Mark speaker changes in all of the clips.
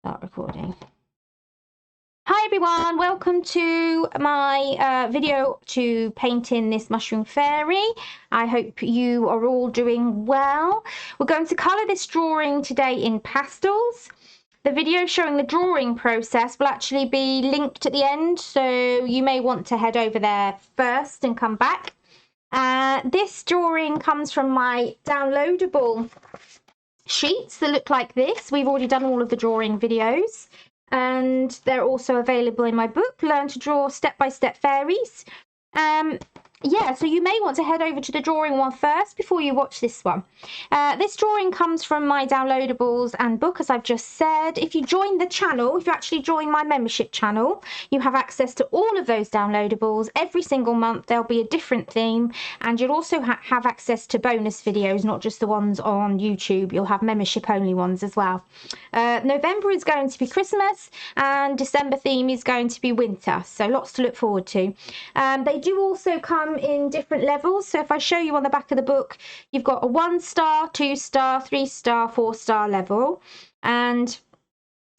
Speaker 1: Start recording. Hi everyone, welcome to my video to painting this mushroom fairy. I hope you are all doing well. We're going to colour this drawing today in pastels. The video showing the drawing process will actually be linked at the end, so you may want to head over there first and come back. This drawing comes from my downloadable sheets that look like this. We've already done all of the drawing videos, and they're also available in my book, Learn to Draw Step-by-Step Fairies. Yeah, so you may want to head over to the drawing one first before you watch this one. This drawing comes from my downloadables and book, as I've just said. If you join the channel, if you actually join my membership channel, you have access to all of those downloadables. Every single month there'll be a different theme, and you'll also have access to bonus videos, not just the ones on YouTube. You'll have membership only ones as well. November is going to be Christmas, and December theme is going to be winter, so lots to look forward to. They do also come in different levels, so if I show you on the back of the book, you've got a 1-star, 2-star, 3-star, 4-star level, and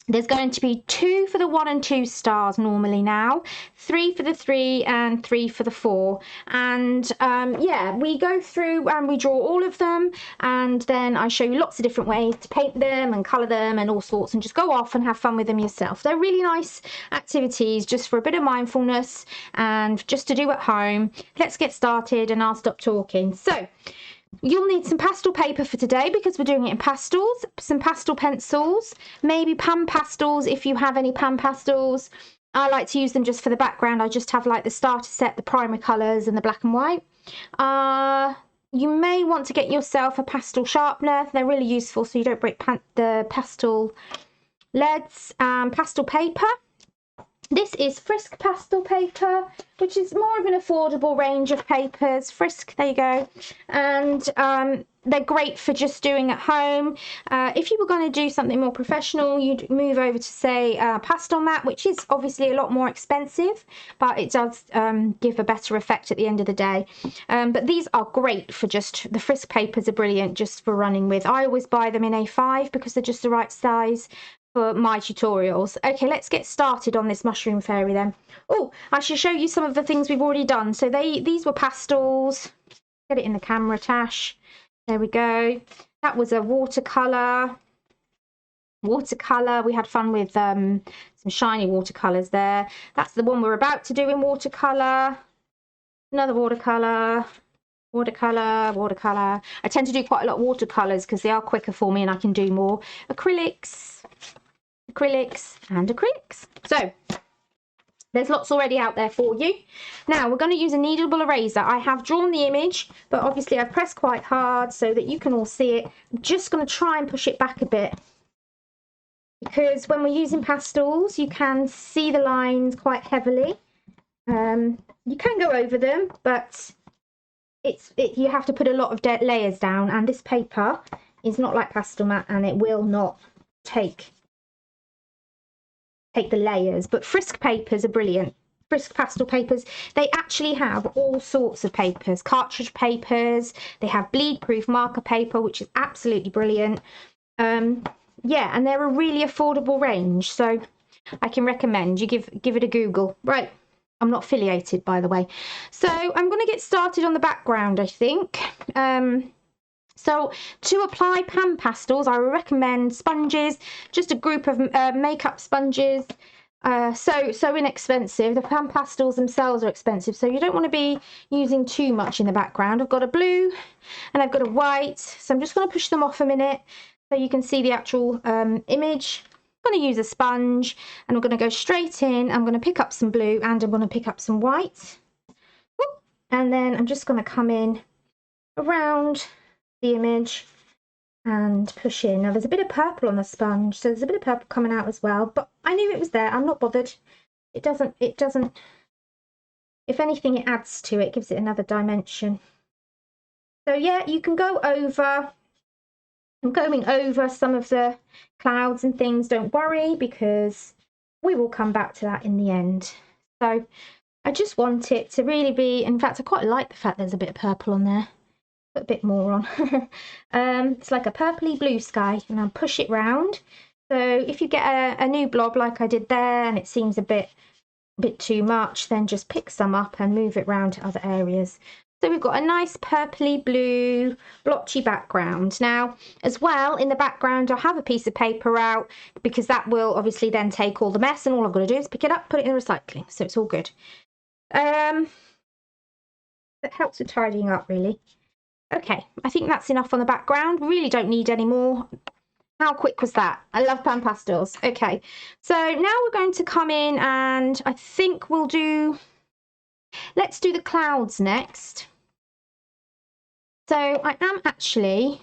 Speaker 1: there's going to be 2 for the 1 and 2 stars normally now, 3 for the 3 and 3 for the 4. And yeah, we go through and we draw all of them, and then I show you lots of different ways to paint them and colour them and all sorts, and just go off and have fun with them yourself. They're really nice activities just for a bit of mindfulness and just to do at home. Let's get started and I'll stop talking. So you'll need some pastel paper for today because we're doing it in pastels, some pastel pencils, maybe pan pastels if you have any pan pastels. I like to use them just for the background. I just have like the starter set, the primer colours and the black and white. You may want to get yourself a pastel sharpener. They're really useful so you don't break the pastel leads. Pastel paper. This is Frisk pastel paper, which is more of an affordable range of papers. Frisk, there you go. And they're great for just doing at home. If you were going to do something more professional, you'd move over to, say, Pastel Mat, which is obviously a lot more expensive, but it does give a better effect at the end of the day. But these are great for just, the Frisk papers are brilliant just for running with. I always buy them in A5 because they're just the right size for my tutorials. Okay, let's get started on this mushroom fairy then. Oh, I should show you some of the things we've already done. So these were pastels. Get it in the camera, Tash. There we go. That was a watercolor. We had fun with some shiny watercolors there. That's the one we're about to do in watercolor. Another watercolor. Watercolor. I tend to do quite a lot of watercolors because they are quicker for me and I can do more. Acrylics and acrylics. So there's lots already out there for you. Now we're going to use a kneadable eraser. I have drawn the image, but obviously I've pressed quite hard so that you can all see it. I'm just going to try and push it back a bit because when we're using pastels you can see the lines quite heavily. You can go over them, but you have to put a lot of layers down, and this paper is not like Pastel Mat and it will not take the layers. But Frisk papers are brilliant. Frisk pastel papers, they actually have all sorts of papers, cartridge papers, they have bleed proof marker paper, which is absolutely brilliant. Yeah, and they're a really affordable range, so I can recommend you give it a Google. Right, I'm not affiliated, by the way. So I'm going to get started on the background, I think. So to apply pan pastels, I would recommend sponges, just a group of makeup sponges. So inexpensive. The pan pastels themselves are expensive, so you don't want to be using too much in the background. I've got a blue and I've got a white, so I'm just going to push them off a minute so you can see the actual image. I'm going to use a sponge and I'm going to go straight in. I'm going to pick up some blue and I'm going to pick up some white. And then I'm just going to come in around the image and push in. Now there's a bit of purple on the sponge, so there's a bit of purple coming out as well, but I knew it was there. I'm not bothered. It doesn't, if anything, it adds to it, gives it another dimension. So yeah, you can go over, I'm going over some of the clouds and things, don't worry, because we will come back to that in the end. So I just want it to really be, in fact I quite like the fact there's a bit of purple on there. Put a bit more on. It's like a purpley blue sky, and I'll push it round So if you get a new blob like I did there and it seems a bit too much, then just pick some up and move it around to other areas. So we've got a nice purpley blue blotchy background. Now, as well, in the background, I have a piece of paper out because that will obviously then take all the mess, and all I've got to do is pick it up, put it in the recycling. So it's all good. That helps with tidying up, really. Okay, I think that's enough on the background. Really don't need any more. How quick was that? I love pan pastels. Okay, so now we're going to come in and I think we'll do, let's do the clouds next. So I am actually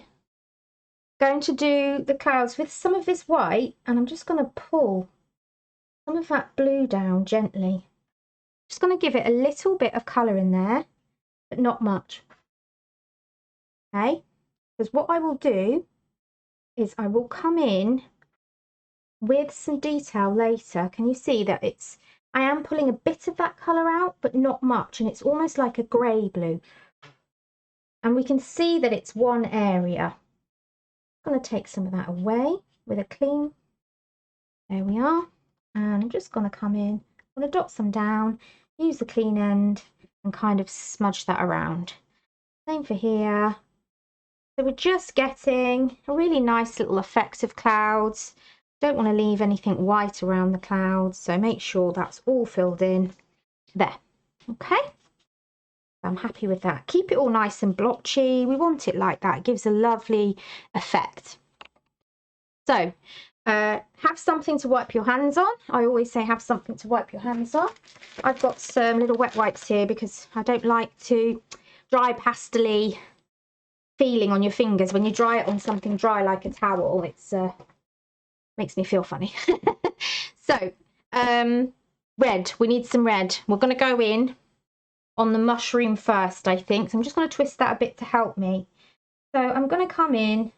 Speaker 1: going to do the clouds with some of this white, and I'm just going to pull some of that blue down gently. Just going to give it a little bit of colour in there, but not much. Okay, because what I will do is I will come in with some detail later. Can you see that I am pulling a bit of that colour out, but not much, and it's almost like a grey blue. And we can see that it's one area. I'm going to take some of that away with a clean. There we are. And I'm just going to come in, I'm going to dot some down, use the clean end and kind of smudge that around. Same for here. So we're just getting a really nice little effect of clouds. Don't want to leave anything white around the clouds, so make sure that's all filled in there. Okay, I'm happy with that. Keep it all nice and blotchy. We want it like that. It gives a lovely effect. So have something to wipe your hands on. I always say have something to wipe your hands on. I've got some little wet wipes here because I don't like to dry pastel-y feeling on your fingers. When you dry it on something dry like a towel, it's makes me feel funny. So red, we need some red. We're going to go in on the mushroom first, I think. So I'm just going to twist that a bit to help me. So I'm going to come in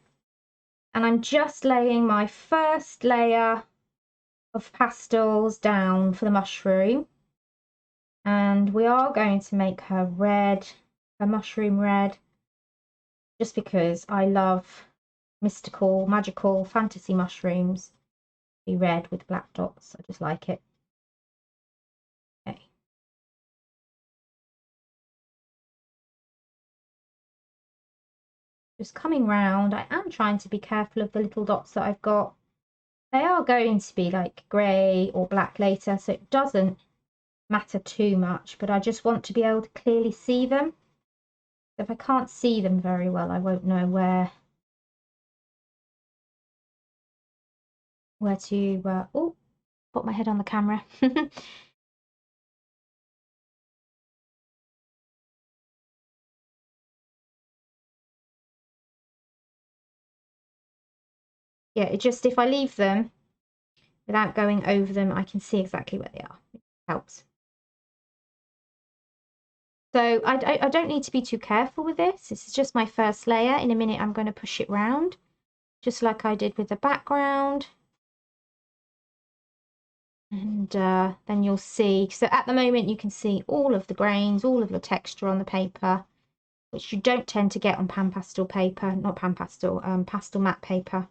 Speaker 1: and I'm just laying my first layer of pastels down for the mushroom. And we are going to make her red, her mushroom red, just because I love mystical, magical, fantasy mushrooms be red with black dots. I just like it. Okay. Just coming round, I am trying to be careful of the little dots that I've got. They are going to be like grey or black later, so it doesn't matter too much, but I just want to be able to clearly see them. So if I can't see them very well, I won't know where to oh, put my head on the camera. Yeah, it just, if I leave them without going over them, I can see exactly where they are. It helps. So I don't need to be too careful with this. This is just my first layer. In a minute, I'm going to push it round, just like I did with the background. And then you'll see, so at the moment you can see all of the grains, all of the texture on the paper, which you don't tend to get on pan pastel paper, not pan pastel, pastel matte paper.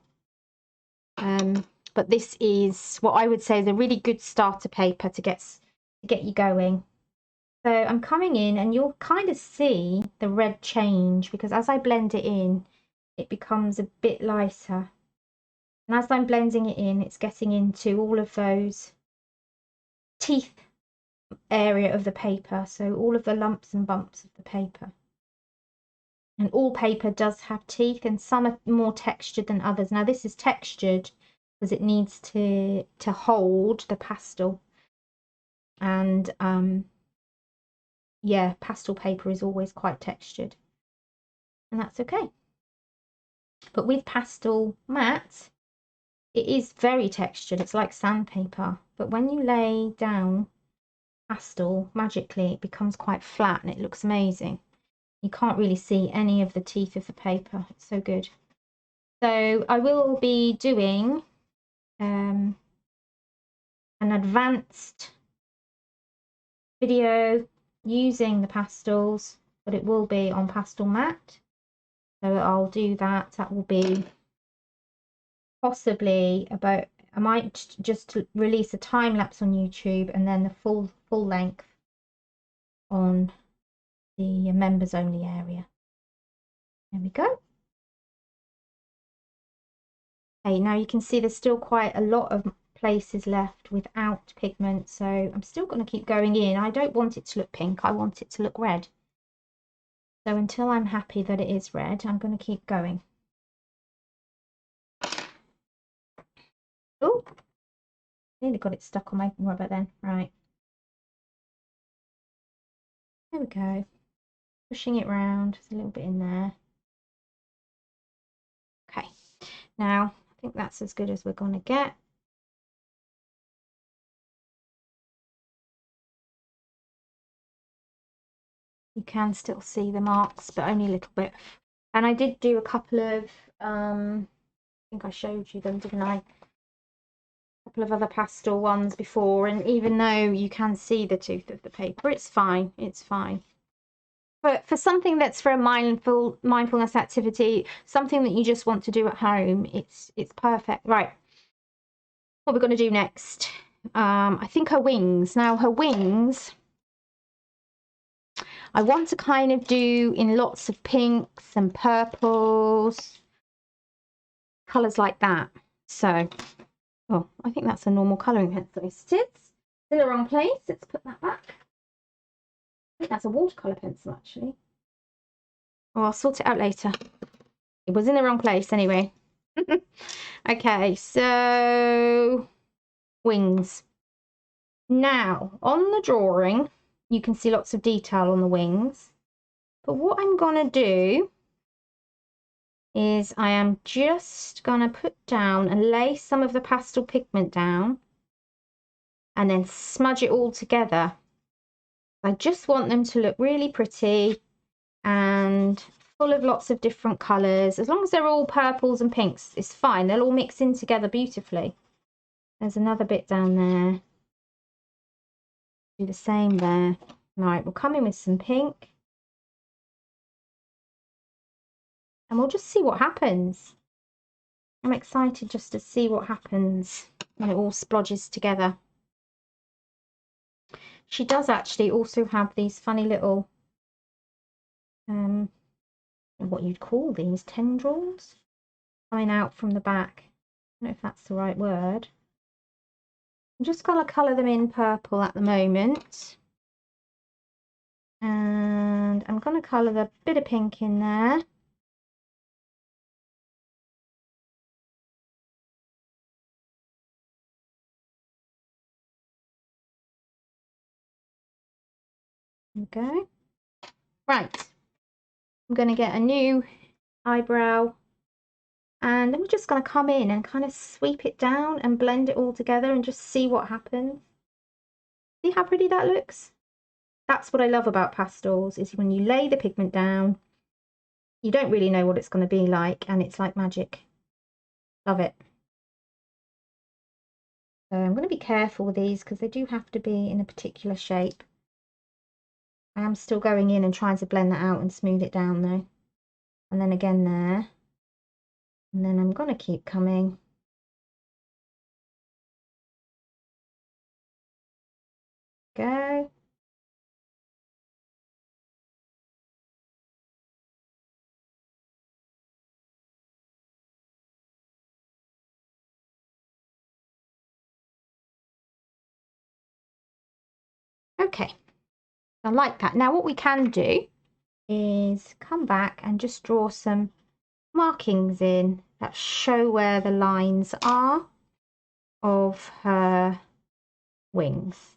Speaker 1: But this is what I would say is a really good starter paper to get you going. So I'm coming in and you'll kind of see the red change, because as I blend it in, it becomes a bit lighter. And as I'm blending it in, it's getting into all of those teeth area of the paper, so all of the lumps and bumps of the paper. And all paper does have teeth, and some are more textured than others. Now this is textured because it needs to hold the pastel, and yeah, pastel paper is always quite textured, and that's okay. But with pastel matte, it is very textured. It's like sandpaper, but when you lay down pastel, magically it becomes quite flat and it looks amazing. You can't really see any of the teeth of the paper. It's so good. So I will be doing an advanced video using the pastels, but it will be on pastel matte. So I'll do that. That will be possibly about, I might just release a time lapse on YouTube and then the full length on the members only area. There we go. Okay, now you can see there's still quite a lot of places left without pigment, so I'm still going to keep going in. I don't want it to look pink, I want it to look red. So until I'm happy that it is red, I'm going to keep going. Oh, nearly got it stuck on my rubber then. Right. There we go. Pushing it round. There's a little bit in there. Okay. Now, I think that's as good as we're going to get. You can still see the marks, but only a little bit. And I did do a couple of, I think I showed you them, didn't I? A couple of other pastel ones before, and even though you can see the tooth of the paper, it's fine. It's fine. But for something that's for a mindfulness activity, something that you just want to do at home, it's perfect. Right. What we're going to do next? I think her wings. Now her wings, I want to kind of do in lots of pinks and purples, colours like that. So, oh, I think that's a normal colouring pencil. It's in the wrong place. Let's put that back. I think that's a watercolour pencil actually. Oh, I'll sort it out later. It was in the wrong place anyway. Okay, so wings. Now, on the drawing, you can see lots of detail on the wings. But what I'm going to do is I am just going to put down and lay some of the pastel pigment down and then smudge it all together. I just want them to look really pretty and full of lots of different colours. As long as they're all purples and pinks, it's fine. They'll all mix in together beautifully. There's another bit down there. Do the same there. Right, we'll come in with some pink. And we'll just see what happens. I'm excited just to see what happens when it all splodges together. She does actually also have these funny little, what you'd call these, tendrils coming out from the back. I don't know if that's the right word. I'm just going to colour them in purple at the moment. And I'm going to colour the bit of pink in there. There we go. Right. I'm going to get a new eyebrow. And then we're just going to come in and kind of sweep it down and blend it all together and just see what happens. See how pretty that looks? That's what I love about pastels, is when you lay the pigment down, you don't really know what it's going to be like, and it's like magic. Love it. So I'm going to be careful with these because they do have to be in a particular shape. I am still going in and trying to blend that out and smooth it down though. And then again there. And then I'm going to keep coming. Go. Okay. I like that. Now what we can do is come back and just draw some markings in that show where the lines are of her wings.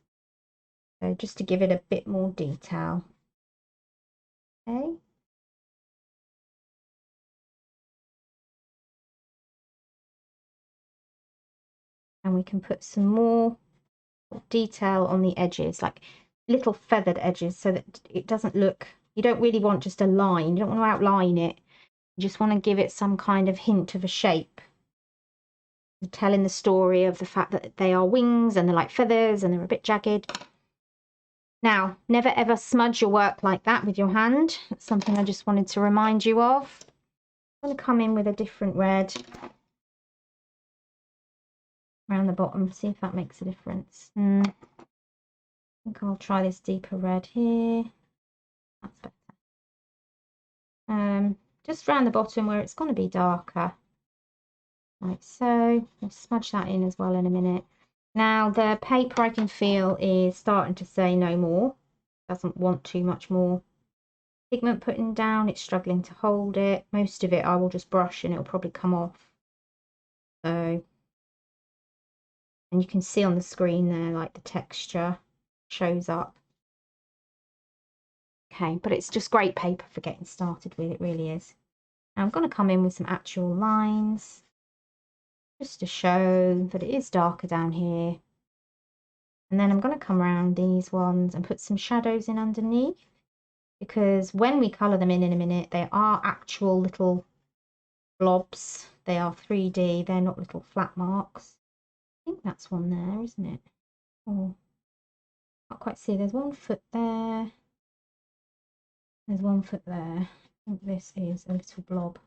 Speaker 1: So just to give it a bit more detail. Okay. And we can put some more detail on the edges, like little feathered edges, so that it doesn't look, you don't really want just a line, you don't want to outline it, you just want to give it some kind of hint of a shape, telling the story of the fact that they are wings and they're like feathers and they're a bit jagged. Now, never ever smudge your work like that with your hand. That's something I just wanted to remind you of. I'm going to come in with a different red. around the bottom, see if that makes a difference. I think I'll try this deeper red here. That's better. Just around the bottom where it's going to be darker. Like so. I'll smudge that in as well in a minute. Now the paper I can feel is starting to say no more. Doesn't want too much more pigment putting down. It's struggling to hold it. Most of it I will just brush and it'll probably come off. So, and you can see on the screen there, like the texture shows up. Okay, but it's just great paper for getting started with, it really is. Now I'm going to come in with some actual lines, just to show that it is darker down here. And then I'm going to come around these ones and put some shadows in underneath, because when we colour them in a minute, they are actual little blobs. They are 3D, they're not little flat marks. I think that's one there, isn't it? Oh, can't quite see. There's one foot there. There's one foot there. I think this is a little blob.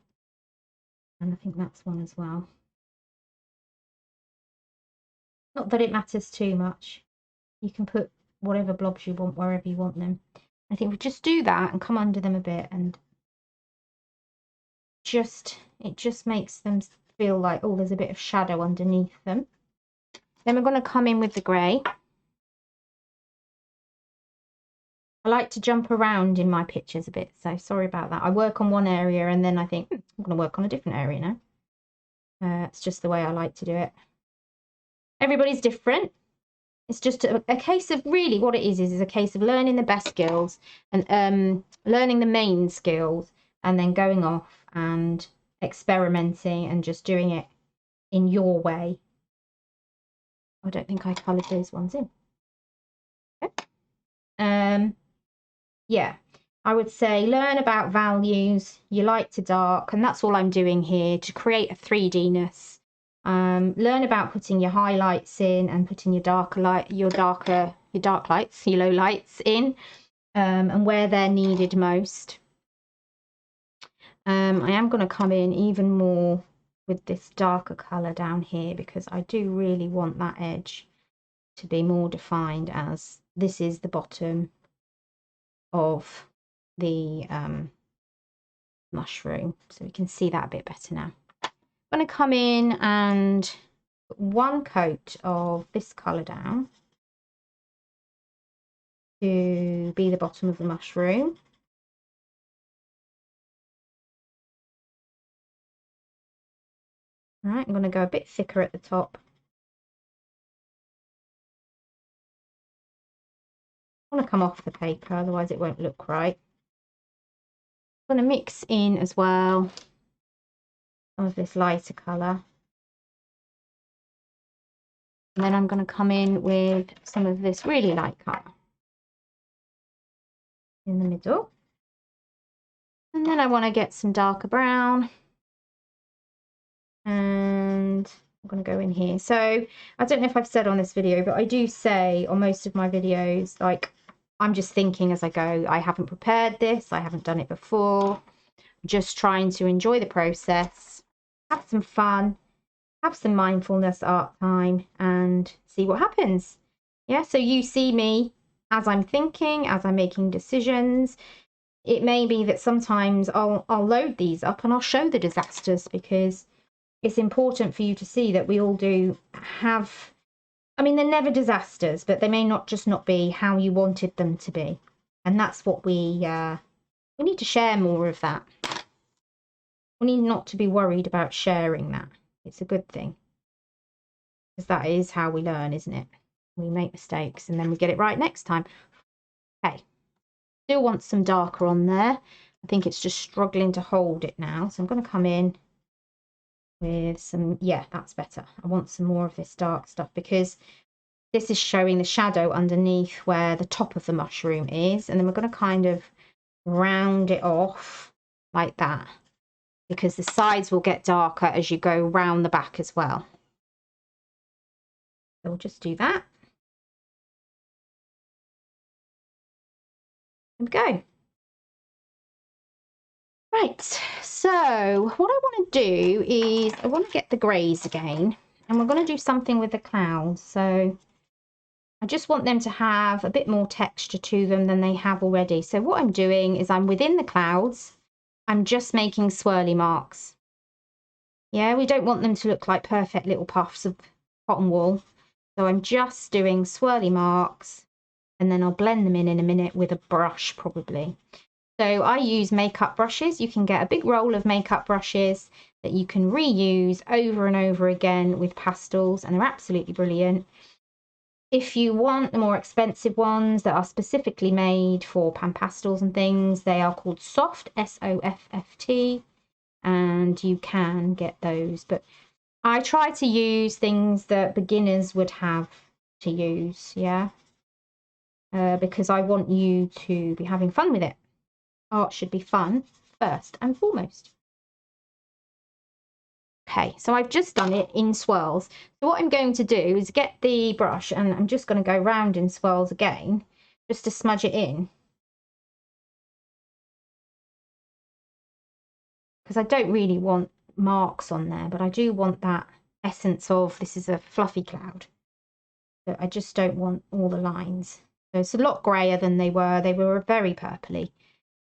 Speaker 1: And I think that's one as well. Not that it matters too much. You can put whatever blobs you want wherever you want them. I think we just do that and come under them a bit, and it just makes them feel like, oh, there's a bit of shadow underneath them. Then we're going to come in with the grey. I like to jump around in my pictures a bit, so sorry about that. I work on one area and then I think, I'm going to work on a different area now. It's just the way I like to do it. Everybody's different. It's just a case of, really what it is a case of learning the best skills and learning the main skills, and then going off and experimenting and just doing it in your way. I don't think I coloured those ones in. Okay. Yeah, I would say learn about values, your light to dark, and that's all I'm doing here to create a 3D-ness. Learn about putting your highlights in and putting your dark lights, your low lights in, and where they're needed most. I am going to come in even more with this darker colour down here, because I do really want that edge to be more defined, as this is the bottom of the mushroom, so we can see that a bit better now. I'm going to come in and put one coat of this colour down to be the bottom of the mushroom. All right, I'm going to go a bit thicker at the top. I want to come off the paper, otherwise it won't look right. I'm going to mix in as well some of this lighter colour. And then I'm going to come in with some of this really light colour in the middle. And then I want to get some darker brown. And I'm going to go in here. So I don't know if I've said on this video, but I do say on most of my videos, like, I'm just thinking as I go. I haven't prepared this. I haven't done it before. Just trying to enjoy the process, have some fun, have some mindfulness art time, and see what happens. Yeah, so you see me as I'm thinking, as I'm making decisions. It may be that sometimes I'll load these up and I'll show the disasters, because it's important for you to see that we all do have, I mean, they're never disasters, but they may not be how you wanted them to be. And that's what we need to share more of that. We need not to be worried about sharing that. It's a good thing, because that is how we learn, isn't it? We make mistakes and then we get it right next time. Okay, still want some darker on there. I think it's just struggling to hold it now. So I'm going to come in with some, yeah, that's better. I want some more of this dark stuff, because this is showing the shadow underneath where the top of the mushroom is. And then we're going to kind of round it off like that, because the sides will get darker as you go round the back as well. So we'll just do that. There we go. Right, so what I want to do is I want to get the greys again, And we're going to do something with the clouds. So I just want them to have a bit more texture to them than they have already. So what I'm doing is I'm within the clouds. I'm just making swirly marks. Yeah, we don't want them to look like perfect little puffs of cotton wool. So I'm just doing swirly marks, and then I'll blend them in a minute with a brush probably. So I use makeup brushes. You can get a big roll of makeup brushes that you can reuse over and over again with pastels, and they're absolutely brilliant. If you want the more expensive ones that are specifically made for pan pastels and things, they are called Soft, S-O-F-F-T, and you can get those. But I try to use things that beginners would have to use, yeah, because I want you to be having fun with it. Art should be fun first and foremost. Okay, so I've just done it in swirls. So what I'm going to do is get the brush, and I'm just going to go round in swirls again, just to smudge it in. Because I don't really want marks on there, but I do want that essence of this is a fluffy cloud. But I just don't want all the lines. So it's a lot grayer than they were. They were very purpley.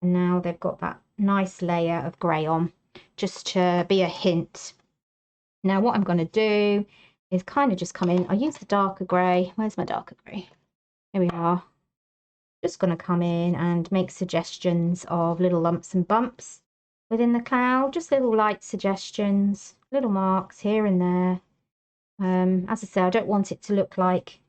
Speaker 1: And now they've got that nice layer of grey on, just to be a hint. Now what I'm going to do is kind of just come in. I use the darker grey. Where's my darker grey? Here we are. Just going to come in and make suggestions of little lumps and bumps within the cloud. Just little light suggestions, little marks here and there. As I say, I don't want it to look like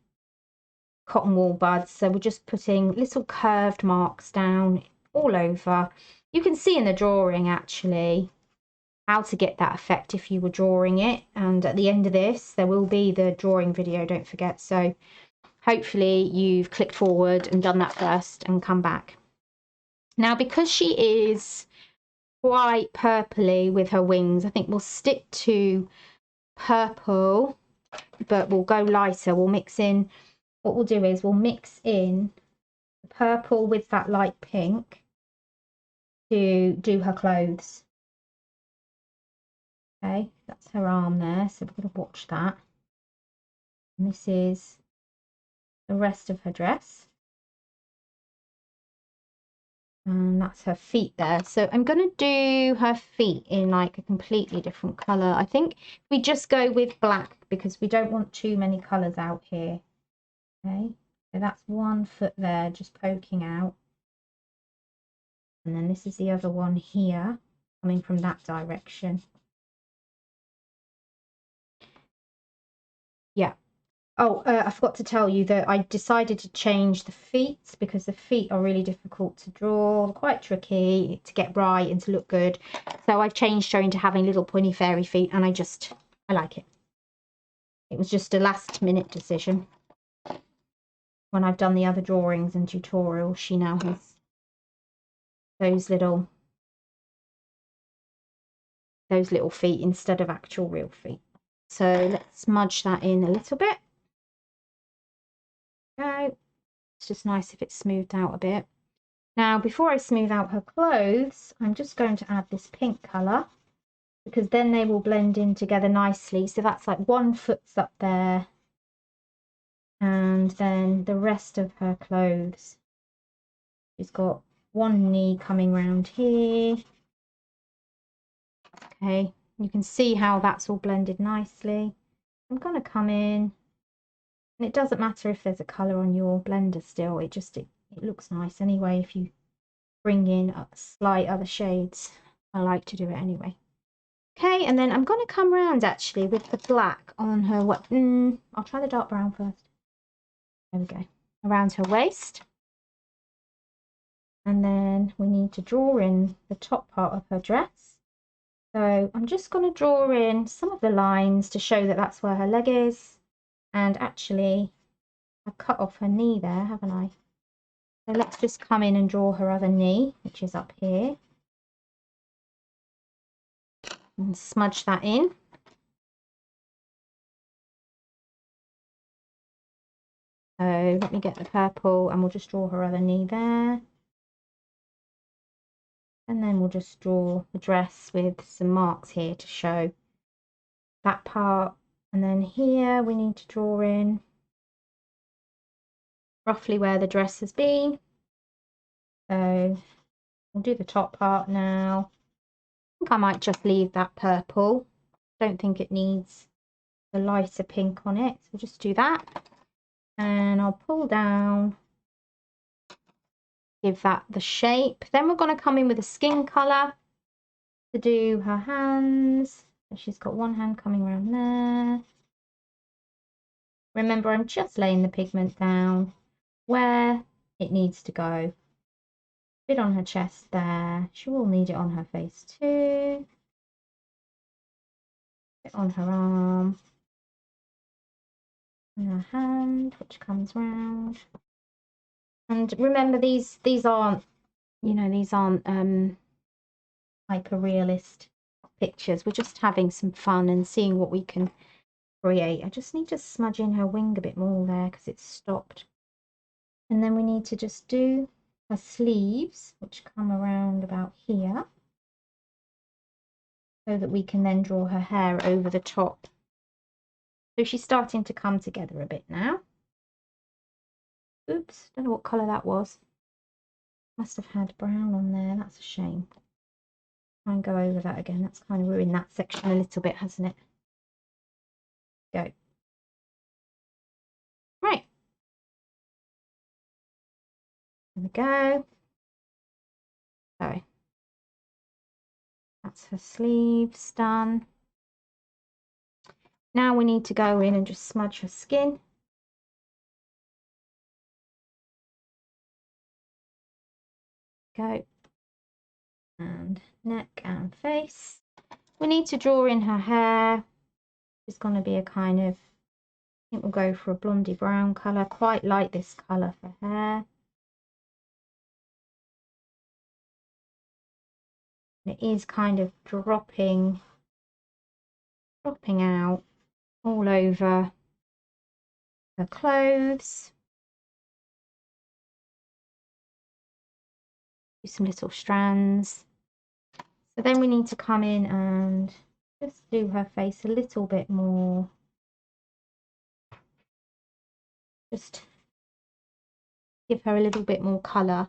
Speaker 1: cotton wool buds, so we're just putting little curved marks down all over. You can see in the drawing actually how to get that effect if you were drawing it, and at the end of this there will be the drawing video, don't forget. So hopefully you've clicked forward and done that first and come back. Now because she is quite purpley with her wings, I think we'll stick to purple, but we'll go lighter. We'll mix in, what we'll do is we'll mix in the purple with that light pink to do her clothes. Okay, that's her arm there, so we're going to watch that. And this is the rest of her dress. And that's her feet there. So I'm going to do her feet in like a completely different colour. I think we just go with black because we don't want too many colours out here. Okay, so that's one foot there just poking out. And then this is the other one here coming from that direction. Yeah. Oh, I forgot to tell you that I decided to change the feet because the feet are really difficult to draw, quite tricky to get right and to look good. So I've changed her into having little pointy fairy feet, and I like it. It was just a last minute decision. When I've done the other drawings and tutorials, she now has those little feet instead of actual real feet. So let's smudge that in a little bit. Okay, it's just nice if it's smoothed out a bit. Now before I smooth out her clothes, I'm just going to add this pink colour because then they will blend in together nicely. So that's like one foot's up there, and then the rest of her clothes, she's got one knee coming round here. Okay, you can see how that's all blended nicely. I'm going to come in, and it doesn't matter if there's a colour on your blender still, it looks nice anyway if you bring in slight other shades. I like to do it anyway. Okay, and then I'm going to come around actually with the black on her, I'll try the dark brown first. There we go, around her waist. And then we need to draw in the top part of her dress. So I'm just going to draw in some of the lines to show that that's where her leg is. And actually, I've cut off her knee there, haven't I? So let's just come in and draw her other knee, which is up here. And smudge that in. So let me get the purple and we'll just draw her other knee there. And then we'll just draw the dress with some marks here to show that part. And then here we need to draw in roughly where the dress has been. So we'll do the top part now. I think I might just leave that purple. Don't think it needs the lighter pink on it. So we'll just do that. And I'll pull down, give that the shape. Then we're going to come in with a skin colour to do her hands. So she's got one hand coming around there. Remember, I'm just laying the pigment down where it needs to go. Bit on her chest there. She will need it on her face too. Bit on her arm. And her hand, which comes round. And remember, these aren't, you know, these aren't hyper realist pictures. We're just having some fun and seeing what we can create. I just need to smudge in her wing a bit more there because it's stopped. And then we need to just do her sleeves, which come around about here, so that we can then draw her hair over the top. So she's starting to come together a bit now. Oops, don't know what colour that was. Must have had brown on there, that's a shame. Try and go over that again. That's kind of ruined that section a little bit, hasn't it? Go. Right. There we go. Sorry. That's her sleeves done. Now we need to go in and just smudge her skin. Go. And neck and face. We need to draw in her hair. It's going to be a kind of, I think we'll go for a blondie brown colour. Quite like this colour for hair. It is kind of dropping out all over her clothes. Do some little strands. So then we need to come in and just do her face a little bit more. Just give her a little bit more colour.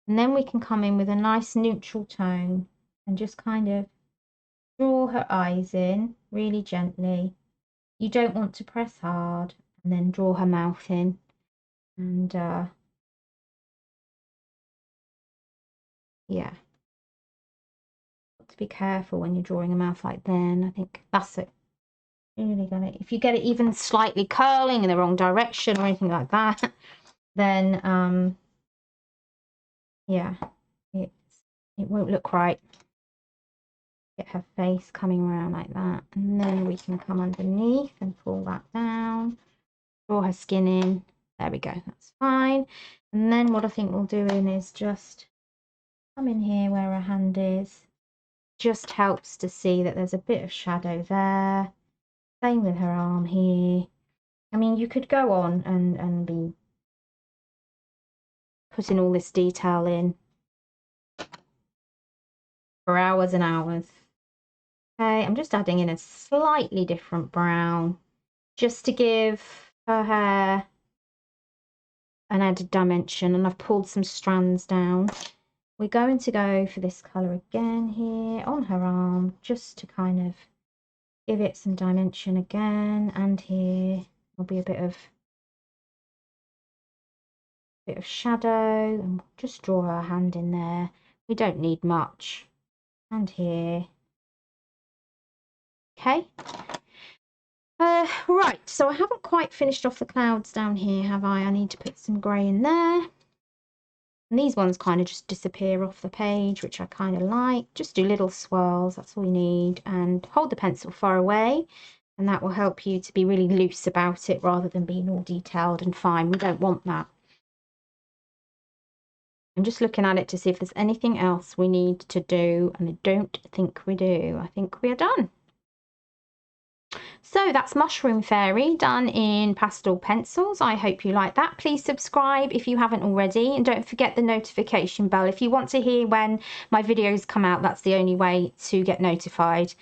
Speaker 1: And then we can come in with a nice neutral tone and just kind of draw her eyes in really gently. You don't want to press hard, and then draw her mouth in. And yeah, got to be careful when you're drawing a mouth like that. I think that's it. Really gonna, if you get it even slightly curling in the wrong direction or anything like that, then yeah, it won't look right. Get her face coming around like that, and then we can come underneath and pull that down, draw her skin in. There we go, that's fine. And then what I think we'll do in is just come in here where her hand is. Just helps to see that there's a bit of shadow there. Same with her arm here. I mean, you could go on and be putting all this detail in for hours and hours. Okay, I'm just adding in a slightly different brown just to give her hair an added dimension, and I've pulled some strands down. We're going to go for this colour again here on her arm, just to kind of give it some dimension again, and here will be a bit of shadow, and just draw her hand in there. We don't need much. And here. Okay. Right, so I haven't quite finished off the clouds down here, have I? I need to put some grey in there. And these ones kind of just disappear off the page, which I kind of like. Just do little swirls, that's all you need. And hold the pencil far away, and that will help you to be really loose about it rather than being all detailed and fine. We don't want that. I'm just looking at it to see if there's anything else we need to do, and I don't think we do. I think we are done. So that's Mushroom Fairy done in pastel pencils. I hope you like that. Please subscribe if you haven't already, and don't forget the notification bell. If you want to hear when my videos come out, that's the only way to get notified.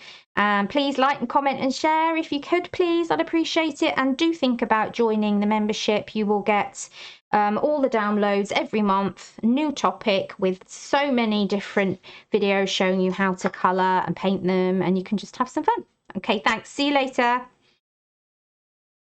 Speaker 1: Please like and comment and share if you could, please. I'd appreciate it. And do think about joining the membership. You will get all the downloads every month, new topic with so many different videos showing you how to colour and paint them, and you can just have some fun. Okay, thanks. See you later.